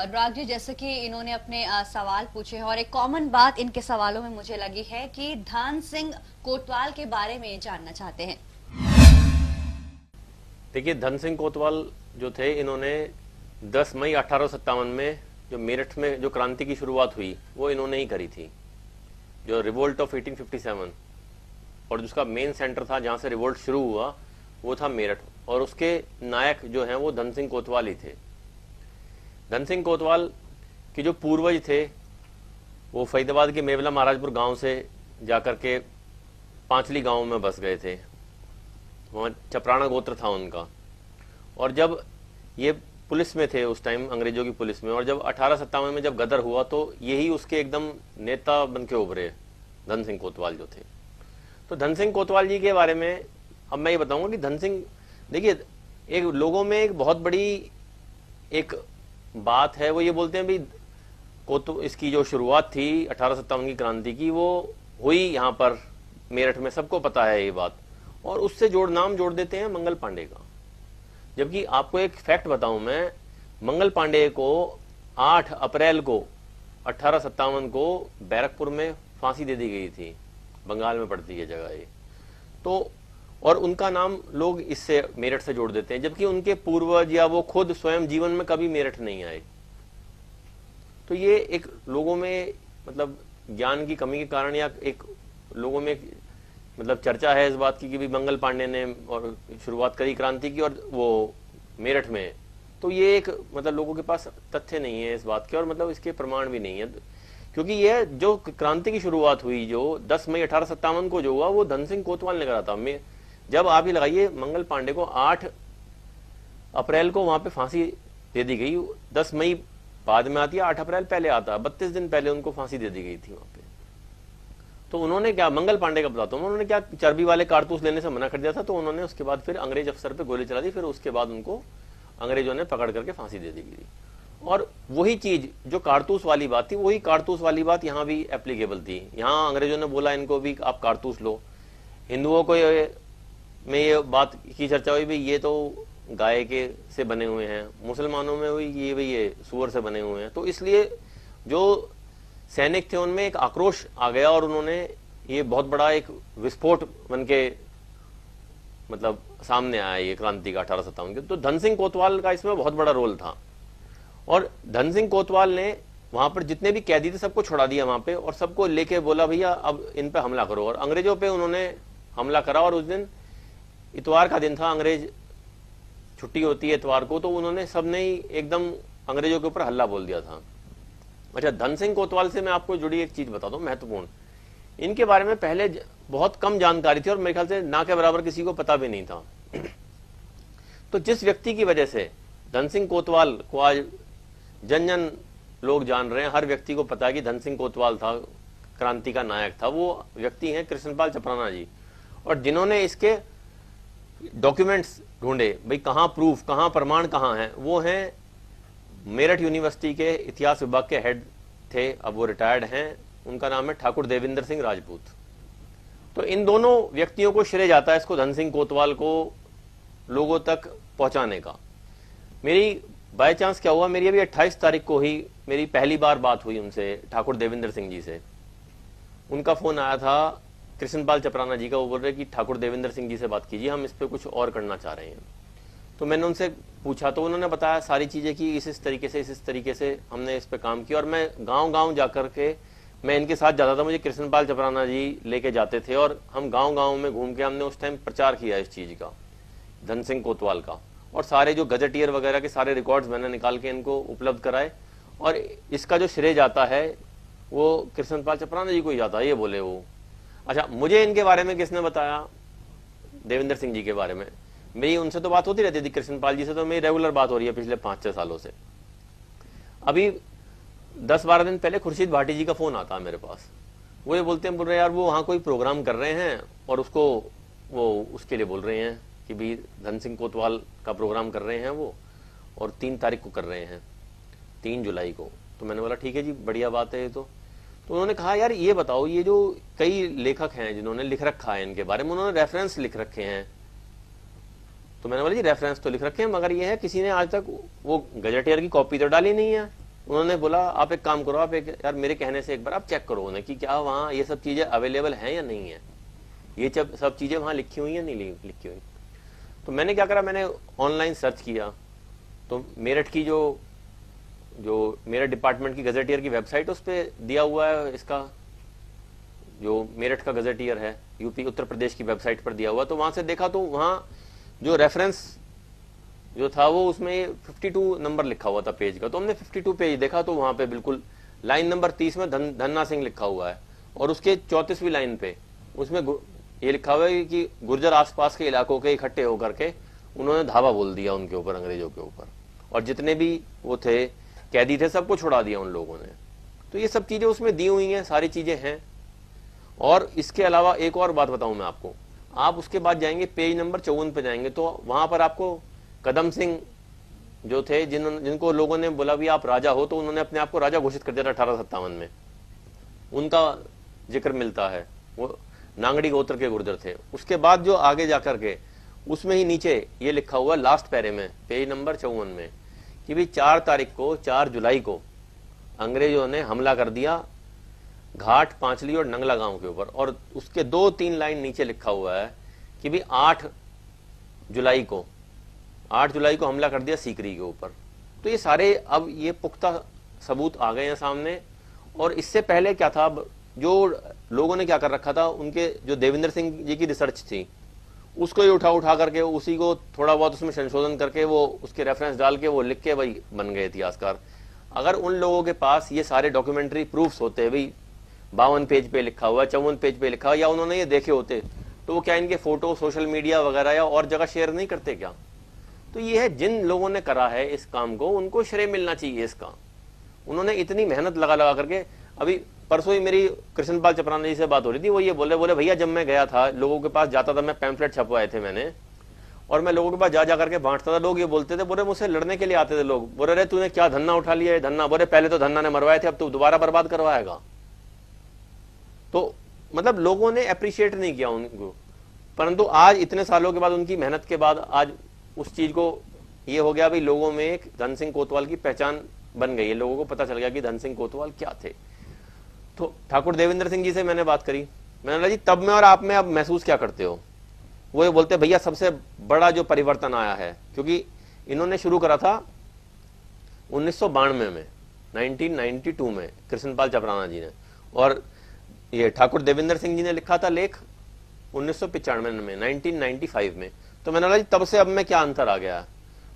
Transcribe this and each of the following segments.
अनुराग जी, जैसे कि इन्होंने अपने सवाल पूछे हैं और एक कॉमन बात इनके सवालों में मुझे लगी है कि धन सिंह कोतवाल के बारे में जानना चाहते हैं। देखिए, धन सिंह कोतवाल जो थे, इन्होंने 10 मई 1857 में जो मेरठ में जो क्रांति की शुरुआत हुई वो इन्होंने ही करी थी। जो रिवोल्ट ऑफ 1857 और जिसका मेन सेंटर था जहां से रिवोल्ट शुरू हुआ वो था मेरठ, और उसके नायक जो हैं वो धन सिंह कोतवाल ही थे। धन सिंह कोतवाल के जो पूर्वज थे वो फरीदाबाद के मेवला महाराजपुर गांव से जाकर के पांचली गांव में बस गए थे। वहाँ चपराना गोत्र था उनका। और जब ये पुलिस में थे उस टाइम, अंग्रेजों की पुलिस में, और जब 1857 में जब गदर हुआ तो यही उसके एकदम नेता बन के उभरे धन सिंह कोतवाल जो थे। तो धन सिंह कोतवाल जी के बारे में अब मैं ये बताऊंगा कि धन सिंह, देखिए, एक लोगों में एक बहुत बड़ी एक बात है, वो ये बोलते हैं भाई इसकी जो शुरुआत थी 1857 की क्रांति की वो हुई यहाँ पर मेरठ में, सबको पता है ये बात, और उससे नाम जोड़ देते हैं मंगल पांडे का। जबकि आपको एक फैक्ट बताऊं मैं, मंगल पांडे को 8 अप्रैल को 1857 को बैरकपुर में फांसी दे दी गई थी। बंगाल में पड़ती है जगह ये। तो और उनका नाम लोग इससे मेरठ से जोड़ देते हैं, जबकि उनके पूर्वज या वो खुद स्वयं जीवन में कभी मेरठ नहीं आए। तो ये एक लोगों में मतलब ज्ञान की कमी के कारण या एक लोगों में मतलब चर्चा है इस बात की कि भी मंगल पांडे ने और शुरुआत करी क्रांति की और वो मेरठ में। तो ये एक मतलब लोगों के पास तथ्य नहीं है इस बात के, और मतलब इसके प्रमाण भी नहीं है, क्योंकि ये जो क्रांति की शुरुआत हुई जो 10 मई 1857 को जो हुआ वो धन सिंह कोतवाल ने करा था। जब आप ये लगाइए, मंगल पांडे को 8 अप्रैल को वहां पे फांसी दे दी गई। 10 मई बाद में आती है, 8 अप्रैल पहले आता है, 32 दिन पहले उनको फांसी दे दी गई थी वहां पे। तो उन्होंने क्या, मंगल पांडे का बताता हूं, उन्होंने क्या चर्बी वाले कारतूस लेने से मना कर दिया था, तो उन्होंने उसके बाद फिर अंग्रेज अफसर पे गोली चला दी, फिर उसके बाद उनको अंग्रेजों ने पकड़ करके फांसी दे दी गई। और वही चीज जो कारतूस वाली बात थी, वही कारतूस वाली बात यहाँ भी एप्लीकेबल थी। यहाँ अंग्रेजों ने बोला इनको भी आप कारतूस लो। हिंदुओं को में ये बात की चर्चा हुई भी ये तो गाय के से बने हुए हैं, मुसलमानों में हुई ये भी ये सूअर से बने हुए हैं। तो इसलिए जो सैनिक थे उनमें एक आक्रोश आ गया और उन्होंने ये बहुत बड़ा एक विस्फोट बन के मतलब सामने आया ये क्रांति का 1857 के। तो धन सिंह कोतवाल का इसमें बहुत बड़ा रोल था, और धन सिंह कोतवाल ने वहां पर जितने भी कैदी थे सबको छुड़ा दिया वहां पे, और सबको लेके बोला भैया अब इन पे हमला करो, और अंग्रेजों पे उन्होंने हमला करा। और उस दिन इतवार का दिन था, अंग्रेज छुट्टी होती है इतवार को, तो उन्होंने सबने ही एकदम अंग्रेजों के ऊपर हल्ला बोल दिया था। अच्छा, धन सिंह कोतवाल से मैं आपको जुड़ी एक चीज बताता हूँ महत्वपूर्ण। इनके बारे में पहले बहुत कम जानकारी थी और मेरे ख्याल से ना के बराबर किसी को पता भी नहीं था। तो जिस व्यक्ति की वजह से धन सिंह कोतवाल को आज जन जन लोग जान रहे हैं, हर व्यक्ति को पता है कि धन सिंह कोतवाल था, क्रांति का नायक था, वो व्यक्ति हैं कृष्णपाल चपराना जी। और जिन्होंने इसके डॉक्यूमेंट्स ढूंढे, भाई कहाँ प्रूफ, कहाँ प्रमाण कहाँ है, वो हैं मेरठ यूनिवर्सिटी के इतिहास विभाग के हेड थे, अब वो रिटायर्ड हैं, उनका नाम है ठाकुर देवेंद्र सिंह राजपूत। तो इन दोनों व्यक्तियों को श्रेय जाता है इसको, धन सिंह कोतवाल को लोगों तक पहुंचाने का। मेरी बाय चांस क्या हुआ, मेरी अभी 28 तारीख को ही मेरी पहली बार बात हुई उनसे, ठाकुर देवेंद्र सिंह जी से। उनका फोन आया था कृष्णपाल चपराना जी का, वो बोल रहे कि ठाकुर देवेंद्र सिंह जी से बात कीजिए, हम इस पे कुछ और करना चाह रहे हैं। तो मैंने उनसे पूछा तो उन्होंने बताया सारी चीजें कि इस तरीके से हमने इस पे काम किया। और मैं गांव गांव जाकर के मैं इनके साथ जाता था, मुझे कृष्णपाल चपराना जी लेके जाते थे और हम गांव गांव में घूम के हमने उस टाइम प्रचार किया इस चीज का, धन सिंह कोतवाल का। और सारे जो गजटियर वगैरह के सारे रिकॉर्ड्स मैंने निकाल के इनको उपलब्ध कराए, और इसका जो श्रेय जाता है वो कृष्णपाल चपराना जी को ही जाता है, ये बोले वो। अच्छा, मुझे इनके बारे में किसने बताया, देवेंद्र सिंह जी के बारे में, मेरी उनसे तो बात होती रहती थी, कृष्णपाल जी से तो मेरी रेगुलर बात हो रही है पिछले 5-6 सालों से। अभी 10-12 दिन पहले खुर्शीद भाटी जी का फोन आता है मेरे पास, वो ये बोलते हैं, बोल रहे यार वो वहां कोई प्रोग्राम कर रहे हैं और उसको वो उसके लिए बोल रहे हैं कि भी धन सिंह कोतवाल का प्रोग्राम कर रहे हैं वो, और 3 तारीख को कर रहे हैं, 3 जुलाई को। तो मैंने बोला ठीक है जी, बढ़िया बात है ये तो उन्होंने कहा यार ये बताओ, ये जो कई लेखक हैं जिन्होंने लिख रखा है इनके बारे में, उन्होंने रेफरेंस लिख रखे हैं। तो मैंने बोला जी रेफरेंस तो लिख रखे हैं, मगर ये है किसी ने आज तक वो गजटियर की कॉपी तो डाली नहीं है, उन्होंने बोला आप एक काम करो, आप एक यार मेरे कहने से एक बार आप चेक करो उन्हें कि क्या वहाँ ये सब चीजें अवेलेबल हैं या नहीं है, ये सब चीजें वहाँ लिखी हुई या नहीं लिखी हुई। तो मैंने क्या करा, मैंने ऑनलाइन सर्च किया, तो मेरठ की जो मेरठ डिपार्टमेंट की गजेटियर की वेबसाइट उस पर दिया हुआ है, इसका जो मेरठ का गजेटियर है यूपी उत्तर प्रदेश की वेबसाइट पर दिया हुआ। तो वहां से देखा तो वहाँ जो रेफरेंस जो था वो उसमें 52 नंबर लिखा हुआ था पेज का। तो हमने 52 पेज देखा तो वहां पे बिल्कुल लाइन नंबर 30 में धन्ना सिंह लिखा हुआ है, और उसके 34वीं लाइन पे उसमें ये लिखा हुआ है कि गुर्जर आसपास के इलाकों के इकट्ठे होकर के उन्होंने धावा बोल दिया उनके ऊपर, अंग्रेजों के ऊपर, और जितने भी वो थे कैदी थे सबको छुड़ा दिया उन लोगों ने। तो ये सब चीजें उसमें दी हुई हैं, सारी चीजें हैं। और इसके अलावा एक और बात बताऊं मैं आपको, आप उसके बाद जाएंगे पेज नंबर 54 पे जाएंगे तो वहां पर आपको कदम सिंह जो थे जिनको लोगों ने बोला भी आप राजा हो, तो उन्होंने अपने आप को राजा घोषित कर दिया था 1857 में, उनका जिक्र मिलता है। वो नांगड़ी गोत्र के गुर्जर थे। उसके बाद जो आगे जाकर के उसमें ही नीचे ये लिखा हुआ लास्ट पैरे में पेज नंबर 54 में कि भी 4 तारीख को 4 जुलाई को अंग्रेजों ने हमला कर दिया घाट, पांचली और नंगला गांव के ऊपर। और उसके 2-3 लाइन नीचे लिखा हुआ है कि भी 8 जुलाई को हमला कर दिया सीकरी के ऊपर। तो ये सारे अब ये पुख्ता सबूत आ गए हैं सामने। और इससे पहले क्या था, जो लोगों ने क्या कर रखा था, उनके जो देवेंद्र सिंह जी की रिसर्च थी उसको ही उठा करके उसी को थोड़ा बहुत उसमें संशोधन करके वो उसके रेफरेंस डाल के वो लिख के भाई बन गए इतिहासकार। अगर उन लोगों के पास ये सारे डॉक्यूमेंट्री प्रूफ्स होते भाई 52 पेज पे लिखा हुआ, 54 पेज पे लिखा हुआ, या उन्होंने ये देखे होते, तो वो क्या इनके फोटो सोशल मीडिया वगैरह या और जगह शेयर नहीं करते क्या? तो ये है, जिन लोगों ने करा है इस काम को उनको श्रेय मिलना चाहिए इसका। उन्होंने इतनी मेहनत लगा करके, अभी परसों ही मेरी कृष्णपाल चपराना जी से बात हो रही थी, वो ये बोले भैया जब मैं गया था लोगों के पास जाता था, मैं पैम्फलेट छपवाए थे मैंने, और मैं लोगों के पास जा करके बांटता था, लोग ये बोलते थे, बोले मुझसे लड़ने के लिए आते थे लोग, बोले रे तूने क्या धन्ना उठा लिया है धन्ना, बोले पहले तो धन्ना ने मरवाए थे अब तू दोबारा बर्बाद करवाएगा। तो मतलब लोगों ने अप्रिशिएट नहीं किया उनको। परंतु आज इतने सालों के बाद उनकी मेहनत के बाद आज उस चीज को ये हो गया भाई, लोगों में एक धन सिंह कोतवाल की पहचान बन गई है, लोगों को पता चल गया कि धन सिंह कोतवाल क्या थे। तो ठाकुर देवेंद्र सिंह जी से मैंने बात करी, मैंने बोला जी तब में और आप में अब महसूस क्या करते हो? वो ये बोलते भैया सबसे बड़ा जो परिवर्तन आया है, क्योंकि इन्होंने शुरू करा था 1992 में, 1992 में कृष्णपाल चपराना जी ने, और ये ठाकुर देवेंद्र सिंह जी ने लिखा था लेख 1995 में, 1995 में। तो मैंने बोला जी तब से अब में क्या अंतर आ गया?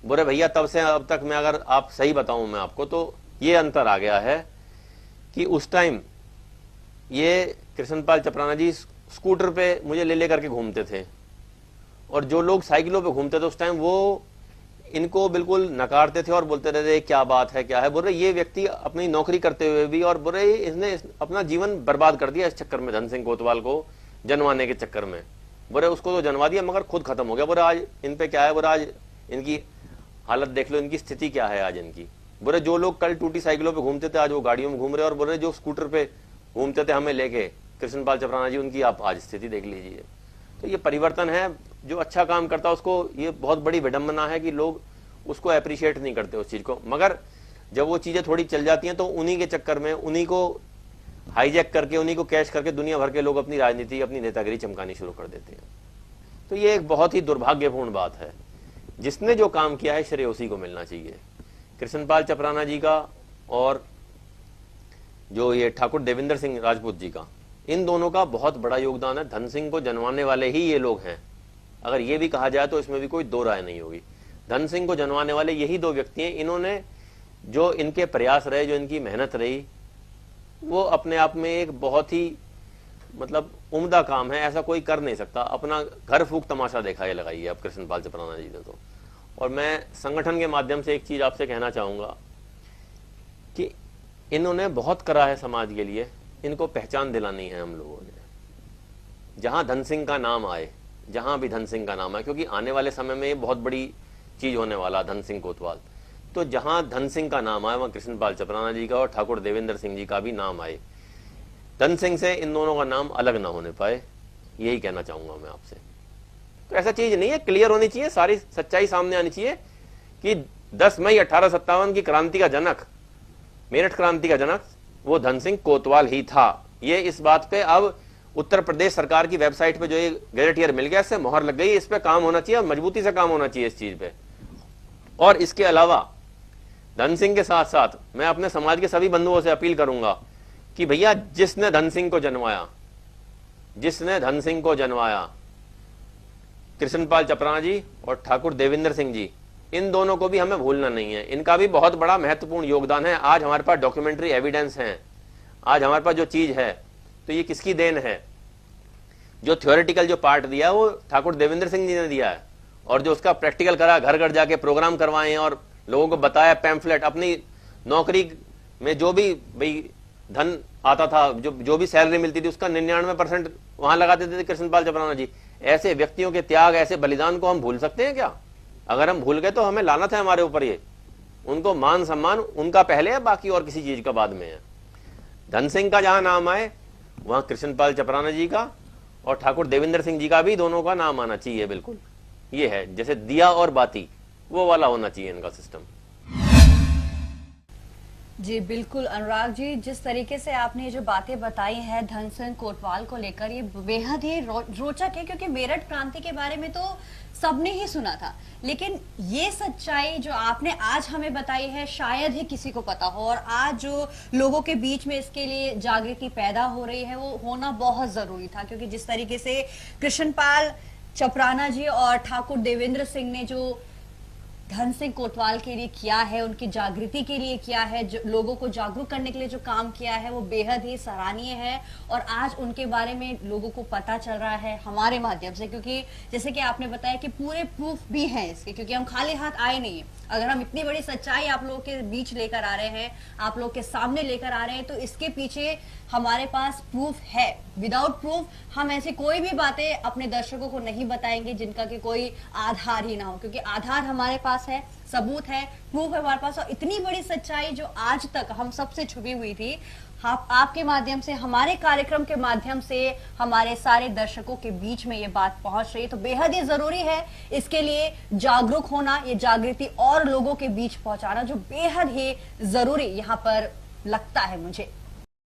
बोले भैया तब से अब तक मैं अगर आप सही बताऊं मैं आपको, तो ये अंतर आ गया है कि उस टाइम ये कृष्णपाल चपराना जी स्कूटर पे मुझे ले करके घूमते थे, और जो लोग साइकिलों पे घूमते थे उस टाइम वो इनको बिल्कुल नकारते थे और बोलते रहते क्या बात है क्या है। बोल रहे ये व्यक्ति अपनी नौकरी करते हुए भी, और बोल रहे इसने अपना जीवन बर्बाद कर दिया इस चक्कर में, धन सिंह कोतवाल को जनवाने के चक्कर में। बोले उसको तो जनवा दिया मगर खुद खत्म हो गया। बोले आज इन पे क्या है, बोले आज इनकी हालत देख लो, इनकी स्थिति क्या है आज इनकी। बोले जो लोग कल टूटी साइकिलों पे घूमते थे आज वो गाड़ियों में घूम रहे, और बोले जो स्कूटर पे घूमते थे हमें लेके कृष्णपाल चपराना जी, उनकी आप आज स्थिति देख लीजिए। तो ये परिवर्तन है, जो अच्छा काम करता है उसको ये बहुत बड़ी विडंबना है कि लोग उसको अप्रिशिएट नहीं करते उस चीज को। मगर जब वो चीजें थोड़ी चल जाती हैं तो उन्हीं के चक्कर में उन्हीं को हाईजैक करके, उन्हीं को कैश करके दुनिया भर के लोग अपनी राजनीति, अपनी नेतागिरी चमकानी शुरू कर देते हैं। तो ये एक बहुत ही दुर्भाग्यपूर्ण बात है। जिसने जो काम किया है श्रेय उसी को मिलना चाहिए। कृष्णपाल चपराना जी का और जो ये ठाकुर देवेंद्र सिंह राजपूत जी का, इन दोनों का बहुत बड़ा योगदान है। धन सिंह को जनवाने वाले ही ये लोग हैं, अगर ये भी कहा जाए तो इसमें भी कोई दो राय नहीं होगी। धन सिंह को जनवाने वाले यही दो व्यक्ति हैं। इन्होंने जो इनके प्रयास रहे, जो इनकी मेहनत रही, वो अपने आप में एक बहुत ही मतलब उम्दा काम है, ऐसा कोई कर नहीं सकता। अपना घर फूक तमाशा देखा ये लगाइए अब कृष्णपाल चपराना जी ने तो। और मैं संगठन के माध्यम से एक चीज आपसे कहना चाहूंगा कि इन्होंने बहुत करा है समाज के लिए, इनको पहचान दिलानी है हम लोगों ने। जहां धन सिंह का नाम आए, जहां भी धन सिंह का नाम आए, क्योंकि आने वाले समय में ये बहुत बड़ी चीज होने वाला धन सिंह कोतवाल, तो जहां धन सिंह का नाम आए वहां कृष्णपाल चपराना जी का और ठाकुर देवेंद्र सिंह जी का भी नाम आए। धन सिंह से इन दोनों का नाम अलग ना होने पाए, यही कहना चाहूंगा मैं आपसे। तो ऐसा चीज नहीं है, क्लियर होनी चाहिए, सारी सच्चाई सामने आनी चाहिए कि 10 मई 1857 की क्रांति का जनक मेरठ क्रांति का जनक वो धन सिंह कोतवाल ही था। ये इस बात पे अब उत्तर प्रदेश सरकार की वेबसाइट पे जो ये गैजेटियर मिल गया, इससे मोहर लग गई। इस पे काम होना चाहिए और मजबूती से काम होना चाहिए इस चीज पे। और इसके अलावा धन सिंह के साथ साथ मैं अपने समाज के सभी बंधुओं से अपील करूंगा कि भैया जिसने धन सिंह को जन्माया कृष्णपाल चपराना जी और ठाकुर देवेंद्र सिंह जी, इन दोनों को भी हमें भूलना नहीं है। इनका भी बहुत बड़ा महत्वपूर्ण योगदान है। आज हमारे पास डॉक्यूमेंट्री एविडेंस है, आज हमारे पास जो चीज है, तो ये किसकी देन है? जो थ्योरेटिकल जो पार्ट दिया वो ठाकुर देवेंद्र सिंह जी ने दिया है, और जो उसका प्रैक्टिकल करा, घर घर जाके प्रोग्राम करवाए और लोगों को बताया, पैम्फलेट, अपनी नौकरी में जो भी भाई धन आता था, जो भी सैलरी मिलती थी, उसका 99% वहां लगा देते थे कृष्णपाल चपराना जी। ऐसे व्यक्तियों के त्याग, ऐसे बलिदान को हम भूल सकते हैं क्या? अगर हम भूल गए तो हमें लानत है हमारे ऊपर। ये उनको मान सम्मान उनका पहले है, बाकी और किसी चीज का बाद में है। धन सिंह का जहां नाम आए वहां कृष्णपाल चपराना जी का और ठाकुर देवेंद्र सिंह जी का भी, दोनों का नाम आना चाहिए। बिल्कुल ये है जैसे दिया और बाती, वो वाला होना चाहिए इनका सिस्टम। जी बिल्कुल अनुराग जी, जिस तरीके से आपने जो बातें बताई हैं धन सिंह कोतवाल को लेकर, ये बेहद ही रोचक है, क्योंकि मेरठ क्रांति के बारे में तो सबने ही सुना था, लेकिन ये सच्चाई जो आपने आज हमें बताई है शायद ही किसी को पता हो। और आज जो लोगों के बीच में इसके लिए जागृति पैदा हो रही है, वो होना बहुत जरूरी था, क्योंकि जिस तरीके से कृष्णपाल चपराना जी और ठाकुर देवेंद्र सिंह ने जो धन सिंह कोतवाल के लिए किया है, उनकी जागृति के लिए किया है, जो लोगों को जागरूक करने के लिए जो काम किया है, वो बेहद ही सराहनीय है। और आज उनके बारे में लोगों को पता चल रहा है हमारे माध्यम से, क्योंकि जैसे कि आपने बताया कि पूरे प्रूफ भी हैं इसके, क्योंकि हम खाली हाथ आए नहीं है। अगर हम इतनी बड़ी सच्चाई आप लोगों के बीच लेकर आ रहे हैं, आप लोग के सामने लेकर आ रहे हैं, तो इसके पीछे हमारे पास प्रूफ है। विदाउट प्रूफ हम ऐसी कोई भी बातें अपने दर्शकों को नहीं बताएंगे जिनका कि कोई आधार ही ना हो, क्योंकि आधार हमारे पास है, सबूत है, प्रूफ है हमारे पास। और इतनी बड़ी सच्चाई जो आज तक हम सबसे छुपी हुई थी, आपके माध्यम से, हमारे कार्यक्रम के माध्यम से हमारे सारे दर्शकों के बीच में ये बात पहुंच रही है, तो बेहद ही जरूरी है इसके लिए जागरूक होना, ये जागृति और लोगों के बीच पहुंचाना, जो बेहद ही जरूरी यहाँ पर लगता है मुझे।